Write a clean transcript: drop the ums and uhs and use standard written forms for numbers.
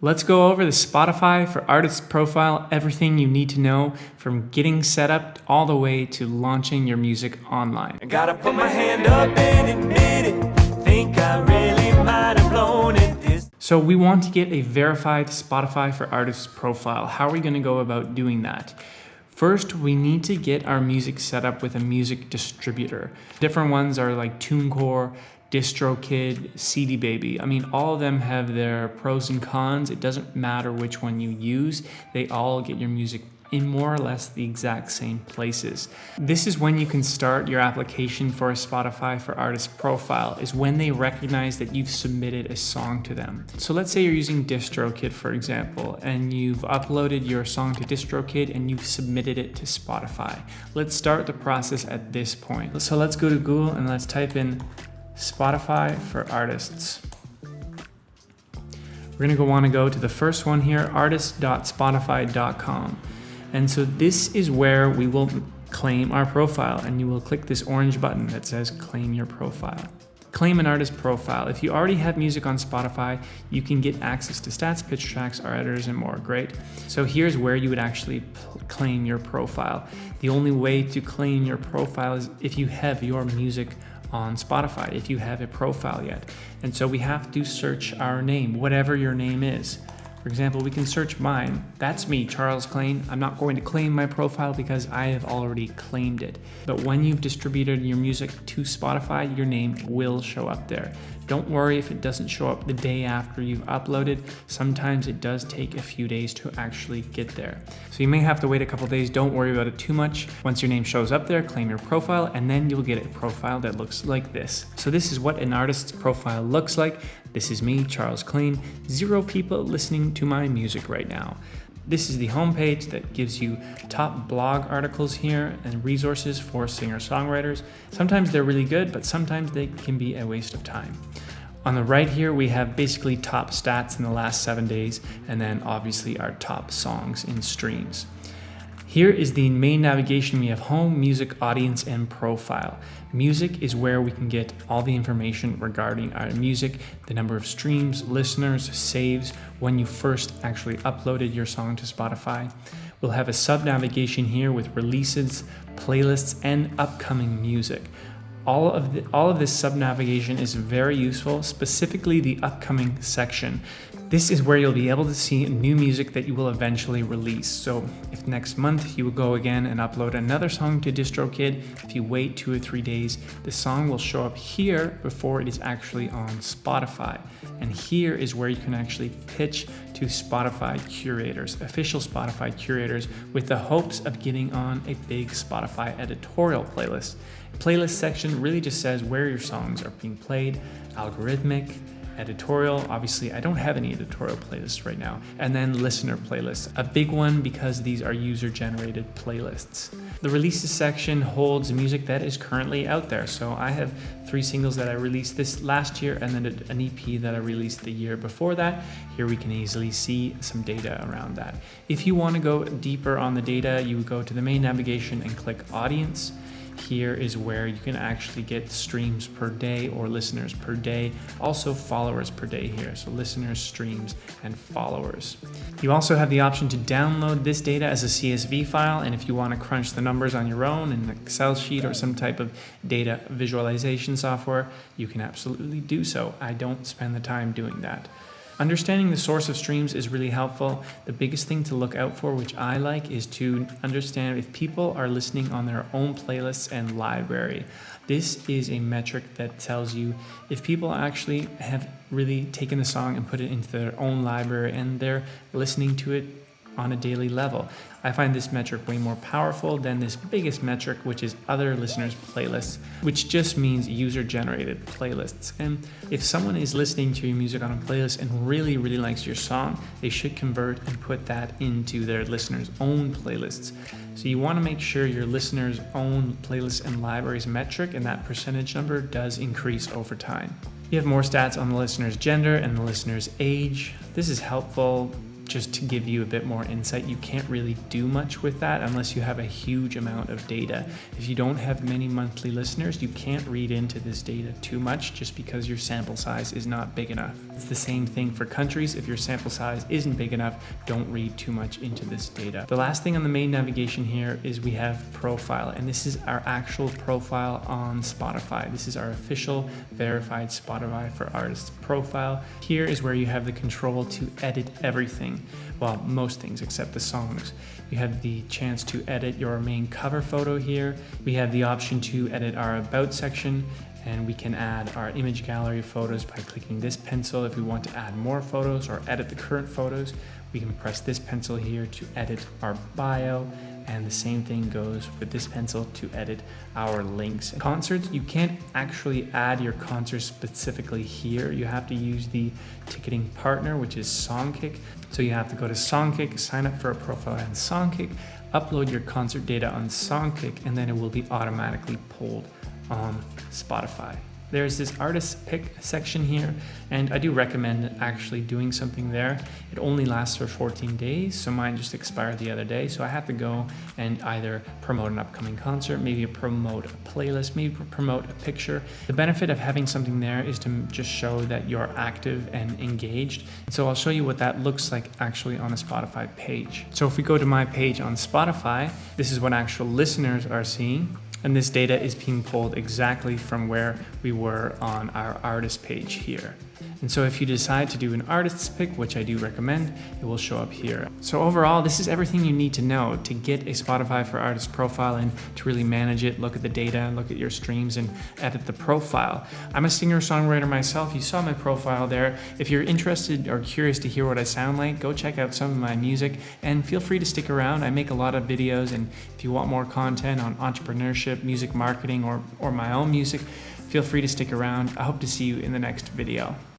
Let's go over the Spotify for Artists profile, everything you need to know from getting set up all the way to launching your music online. I gotta put my hand up and admit it. Think I really might have blown it. So we want to get a verified Spotify for Artists profile. How are we going to go about doing that? First, we need to get our music set up with a music distributor. Different ones are like TuneCore, DistroKid, CD Baby. I mean, all of them have their pros and cons. It doesn't matter which one you use. They all get your music in more or less the exact same places. This is when you can start your application for a Spotify for Artists profile, is when they recognize that you've submitted a song to them. So let's say you're using DistroKid, for example, and you've uploaded your song to DistroKid and you've submitted it to Spotify. Let's start the process at this point. So let's go to Google and let's type in Spotify for Artists. We're gonna want to go to the first one here, artist.spotify.com. And so this is where we will claim our profile, and you will click this orange button that says claim your profile. Claim an artist profile. If you already have music on Spotify, you can get access to stats, pitch tracks, our editors, and more. Great. So here's where you would actually claim your profile. The only way to claim your profile is if you have your music on Spotify, if you have a profile yet. And so we have to search our name, whatever your name is. For example, we can search mine. That's me, Charles Klein. I'm not going to claim my profile because I have already claimed it. But when you've distributed your music to Spotify, your name will show up there. Don't worry if it doesn't show up the day after you've uploaded. Sometimes it does take a few days to actually get there. So you may have to wait a couple days. Don't worry about it too much. Once your name shows up there, claim your profile, and then you'll get a profile that looks like this. So this is what an artist's profile looks like. This is me, Charles Klein. 0 people listening to my music right now. This is the homepage that gives you top blog articles here and resources for singer-songwriters. Sometimes they're really good, but sometimes they can be a waste of time. On the right here, we have basically top stats in the last 7 days, and then obviously our top songs in streams. Here is the main navigation. We have home, music, audience, and profile. Music is where we can get all the information regarding our music, the number of streams, listeners, saves, when you first actually uploaded your song to Spotify. We'll have a sub-navigation here with releases, playlists, and upcoming music. All of this sub-navigation is very useful, specifically the upcoming section. This is where you'll be able to see new music that you will eventually release. So if next month you will go again and upload another song to DistroKid, if you wait 2 or 3 days, the song will show up here before it is actually on Spotify. And here is where you can actually pitch to Spotify curators, official Spotify curators, with the hopes of getting on a big Spotify editorial playlist. Playlist section really just says where your songs are being played, algorithmic, editorial. Obviously, I don't have any editorial playlists right now. And then listener playlists, a big one because these are user-generated playlists. The releases section holds music that is currently out there. So I have 3 singles that I released this last year and then an EP that I released the year before that. Here we can easily see some data around that. If you want to go deeper on the data, you would go to the main navigation and click audience. Here is where you can actually get streams per day or listeners per day, also followers per day here. So listeners, streams, and followers. You also have the option to download this data as a CSV file, and if you want to crunch the numbers on your own in an Excel sheet or some type of data visualization software, you can absolutely do so. I don't spend the time doing that. Understanding the source of streams is really helpful. The biggest thing to look out for, which I like, is to understand if people are listening on their own playlists and library. This is a metric that tells you if people actually have really taken the song and put it into their own library and they're listening to it on a daily level. I find this metric way more powerful than this biggest metric, which is other listeners' playlists, which just means user-generated playlists. And if someone is listening to your music on a playlist and really, really likes your song, they should convert and put that into their listeners' own playlists. So you want to make sure your listeners' own playlists and libraries metric and that percentage number does increase over time. You have more stats on the listener's gender and the listener's age. This is helpful just to give you a bit more insight. You can't really do much with that unless you have a huge amount of data. If you don't have many monthly listeners, you can't read into this data too much just because your sample size is not big enough. It's the same thing for countries. If your sample size isn't big enough, don't read too much into this data. The last thing on the main navigation here is we have profile, and this is our actual profile on Spotify. This is our official verified Spotify for Artists profile. Here is where you have the control to edit everything. Well, most things except the songs. You have the chance to edit your main cover photo here. We have the option to edit our about section, and we can add our image gallery photos by clicking this pencil. If we want to add more photos or edit the current photos, we can press this pencil here to edit our bio, and the same thing goes with this pencil to edit our links. Concerts, you can't actually add your concert specifically here. You have to use the ticketing partner, which is Songkick. So you have to go to Songkick, sign up for a profile on Songkick, upload your concert data on Songkick, and then it will be automatically pulled on Spotify. There's this artist pick section here, and I do recommend actually doing something there. It only lasts for 14 days, so mine just expired the other day, so I have to go and either promote an upcoming concert, maybe promote a playlist, maybe promote a picture. The benefit of having something there is to just show that you're active and engaged. So I'll show you what that looks like actually on a Spotify page. So if we go to my page on Spotify, this is what actual listeners are seeing. And this data is being pulled exactly from where we were on our artist page here. And so if you decide to do an artist's pick, which I do recommend, it will show up here. So overall, this is everything you need to know to get a Spotify for Artists profile and to really manage it, look at the data, look at your streams, and edit the profile. I'm a singer-songwriter myself. You saw my profile there. If you're interested or curious to hear what I sound like, go check out some of my music and feel free to stick around. I make a lot of videos, and if you want more content on entrepreneurship, music marketing, or my own music, feel free to stick around. I hope to see you in the next video.